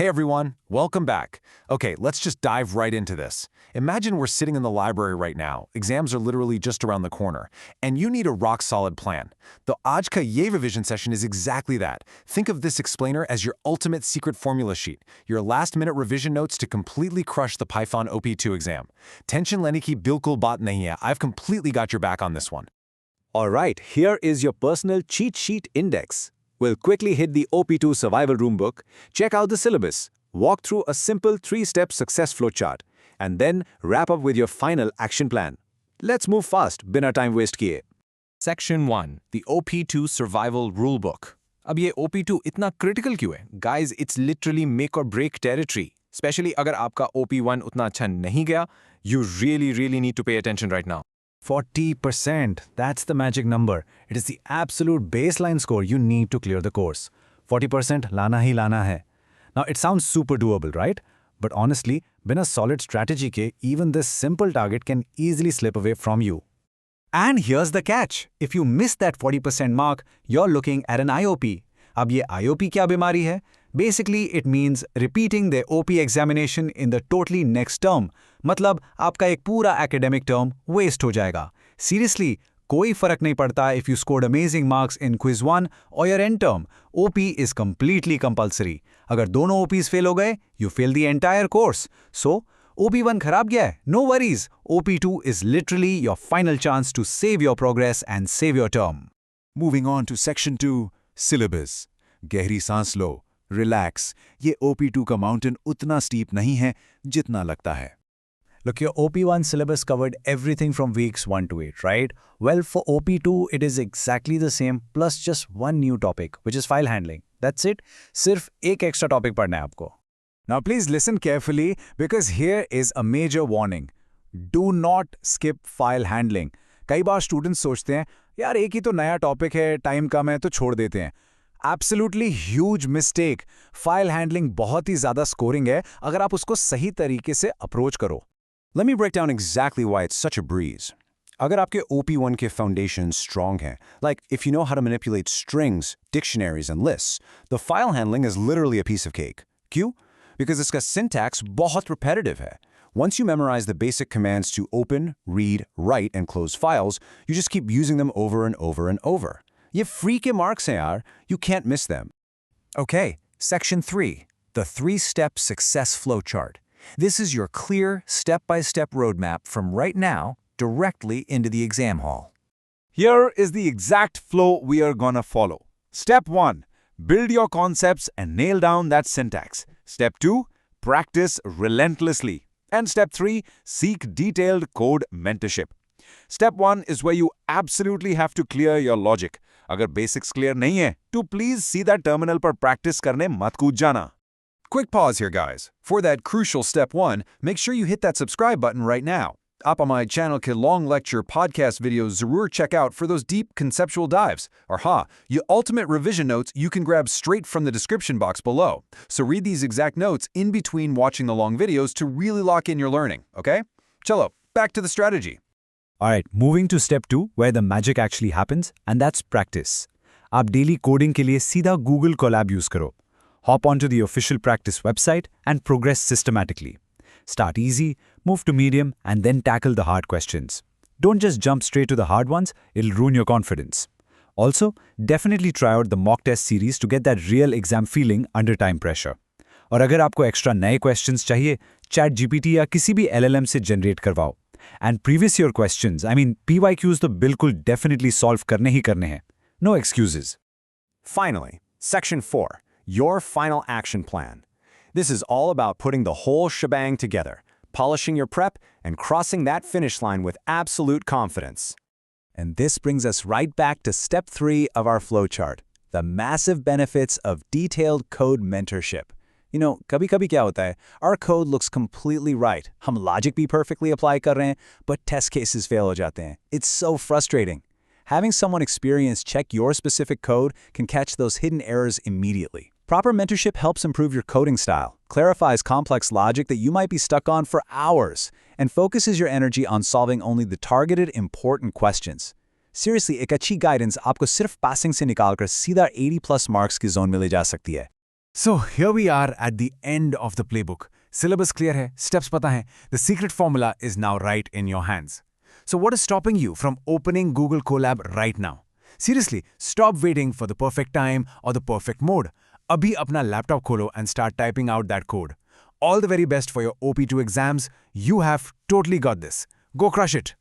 Hey everyone, welcome back. Okay, let's just dive right into this. Imagine we're sitting in the library right now, exams are literally just around the corner, and you need a rock-solid plan. The Aaj Ka Ye revision session is exactly that. Think of this explainer as your ultimate secret formula sheet, your last-minute revision notes to completely crush the Python OPPE 2 exam. Tension lene ki bilkul baat nahi hai, I've completely got your back on this one. Alright, here is your personal cheat sheet index. We'll quickly hit the OPPE 2 survival room book, check out the syllabus, walk through a simple 3-step success flowchart, and then wrap up with your final action plan. Let's move fast, बिना time waste किए. Section 1. The OPPE 2 Survival Rulebook. अब ये OPPE 2 इतना critical क्यों है? Guys, it's literally make or break territory. Especially अगर आपका OPPE 1 उतना अच्छा नहीं गया, you really need to pay attention right now. 40%, that's the magic number. It is the absolute baseline score you need to clear the course. 40% लाना ही लाना है. Now it sounds super doable, right? But honestly, बिना solid strategy के, even this simple target can easily slip away from you. And here's the catch. If you miss that 40% mark, you're looking at an IOP. अब ये IOP क्या बीमारी है? Basically, it means repeating the OP examination in the totally next term. मतलब आपका एक पूरा academic term waste हो जाएगा. Seriously, कोई फर्क नहीं पड़ता if you scored amazing marks in quiz 1 or your end term. OP is completely compulsory. अगर दोनों OPs fail हो गए, you fail the entire course. So, OP1 खराब गया है? No worries. OP2 is literally your final chance to save your progress and save your term. Moving on to Section 2, Syllabus. गहरी सांस लो. Relax. ये OP2 का mountain उतना steep नहीं है जितना लगता है. Look, your OP1 syllabus covered everything from weeks 1 to 8, right? Well, for OP2, it is exactly the same, plus just one new topic, which is file handling. That's it. सिर्फ एक extra topic पढ़ना है आपको. Now please listen carefully because here is a major warning. Do not skip file handling. कई बार students सोचते हैं, यार एक ही तो नया topic है, time कम है तो छोड़ देते हैं. Absolutely huge mistake. File handling बहुत ही ज़्यादा scoring है अगर आप उसको सही तरीके से approach करो. Let me break down exactly why it's such a breeze. अगर आपके OP1 के foundations strong हैं, like if you know how to manipulate strings, dictionaries, and lists, the file handling is literally a piece of cake. क्यों? Because इसका syntax बहुत repetitive है. Once you memorize the basic commands to open, read, write, and close files, you just keep using them over and over and over. ये free के marks हैं यार, you can't miss them. Okay, Section 3, the 3-step success flowchart. This is your clear, step-by-step roadmap from right now directly into the exam hall. Here is the exact flow we are gonna follow. Step 1. Build your concepts and nail down that syntax. Step 2. Practice relentlessly. And Step 3. Seek detailed code mentorship. Step 1 is where you absolutely have to clear your logic. अगर basics clear नहीं है, तो please सीधा terminal पर practice करने मत कूद जाना. Quick pause here, guys. For that crucial step 1, make sure you hit that subscribe button right now. Up on my channel के long lecture podcast videos ज़रूर check out for those deep conceptual dives. Or your ultimate revision notes you can grab straight from the description box below. So read these exact notes in between watching the long videos to really lock in your learning, okay? Chalo, back to the strategy. Alright, moving to step 2, where the magic actually happens, and that's practice. आप daily coding के लिए सीधा Google Colab use करो. Hop onto the official practice website and progress systematically. Start easy, move to medium, and then tackle the hard questions. Don't just jump straight to the hard ones, it'll ruin your confidence. Also, definitely try out the mock test series to get that real exam feeling under time pressure. और अगर आपको extra नए questions चाहिए, ChatGPT या किसी भी LLM से generate करवाओ. And previous year questions, PYQs तो बिल्कुल definitely solve करने ही करने हैं. No excuses. Finally, Section 4. Your final action plan. This is all about putting the whole shebang together, polishing your prep, and crossing that finish line with absolute confidence. And this brings us right back to Step 3 of our flowchart, the massive benefits of detailed code mentorship. You know, कभी-कभी क्या होता है, our code looks completely right. हम logic भी perfectly apply कर रहे हैं, but test cases fail हो जाते हैं. It's so frustrating. Having someone experienced check your specific code can catch those hidden errors immediately. Proper mentorship helps improve your coding style, clarifies complex logic that you might be stuck on for hours, and focuses your energy on solving only the targeted important questions. Seriously, एक अच्छी guidance आपको सिर्फ passing से निकालकर सीधा 80+ marks की zone में ले जा सकती है. So here we are at the end of the playbook. Syllabus clear hai, steps pata hai. The secret formula is now right in your hands. So what is stopping you from opening Google Colab right now? Seriously, stop waiting for the perfect time or the perfect mode. Abhi apna laptop kholo and start typing out that code. All the very best for your OP2 exams. You have totally got this. Go crush it.